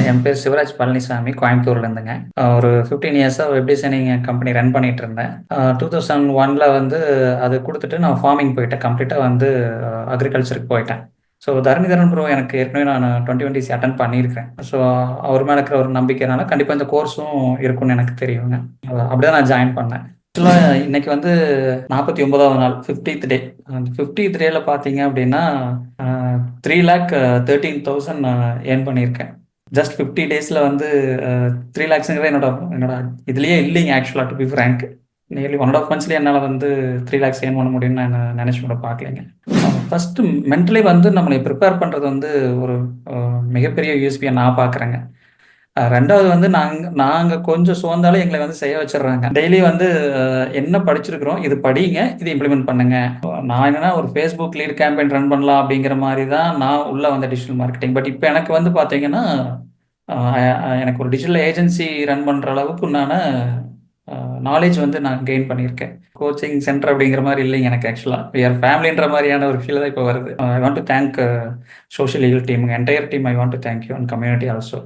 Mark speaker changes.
Speaker 1: என் பேர் சிவராஜ் பழனிசாமி, கோயம்புத்தூர்லேருந்துங்க. ஒரு 15 இயர்ஸா வெப் டிசைனிங் கம்பெனி ரன் பண்ணிட்டு இருந்தேன். 2001ல வந்து அது குடுத்துட்டு நான் ஃபார்மிங் போயிட்டேன். கம்ப்ளீட்டா வந்து அக்ரிகல்ச்சருக்கு போயிட்டேன். ஸோ தரணிதரன் ப்ரோ எனக்கு ஏற்கனவே நான் 2020 அட்டெண்ட் பண்ணியிருக்கேன். ஸோ அவர் மேல இருக்கிற ஒரு நம்பிக்கைனால கண்டிப்பா இந்த கோர்ஸும் இருக்கும்னு எனக்கு தெரியுங்க. அப்படிதான் நான் ஜாயின் பண்ணேன். ஆக்சுவலா இன்னைக்கு வந்து 49வது நாள் 50த் டே. அந்த 50த் டேல பார்த்தீங்க அப்படின்னா, 3,13,000 ஏர்ன் பண்ணியிருக்கேன். ஜஸ்ட் 50 டேஸ்ல வந்து 3,00,000ங்கிறது என்னோட இதுலயே இல்லைங்க ஆக்சுவலா டு பி ஃப்ராங்க். நியர்லி 1 1/2 மந்த்ஸ்லயே என்னால வந்து 3,00,000 ஏர்ன் பண்ண முடியும்னு நான் நினைச்சு கூட பார்க்கலைங்க. ஃபர்ஸ்ட் மென்டலி வந்து நம்மளை ப்ரிப்பேர் பண்றது வந்து ஒரு மிகப்பெரிய யூஎஸ்பியா நான் பார்க்குறேங்க. 2வது வந்து நாங்க கொஞ்சம் சோர்ந்தாலே எங்களை வந்து செய்ய வச்சுடுறாங்க. டெய்லி வந்து என்ன படிச்சிருக்கிறோம், இது படிங்க, இது இம்ப்ளிமெண்ட் பண்ணுங்க. நான் என்னன்னா ஒரு Facebook லீட் கேம்பெயின் ரன் பண்ணலாம் அப்படிங்கிற மாதிரி தான் நான் உள்ள வந்த டிஜிட்டல் மார்க்கெட்டிங். பட் இப்போ எனக்கு வந்து பார்த்தீங்கன்னா, எனக்கு ஒரு டிஜிட்டல் ஏஜென்சி ரன் பண்ற அளவுக்கு உண்டான நாலேஜ் வந்து நான் கெயின் பண்ணியிருக்கேன். கோச்சிங் சென்டர் அப்படிங்கிற மாதிரி இல்லைங்க எனக்கு ஆக்சுவலா. வி ஆர் ஃபேமிலின்ற மாதிரியான ஒரு ஃபீல் தான் இப்போ வருது. I want to thank social legal team, entire team. I want to thank you and community also.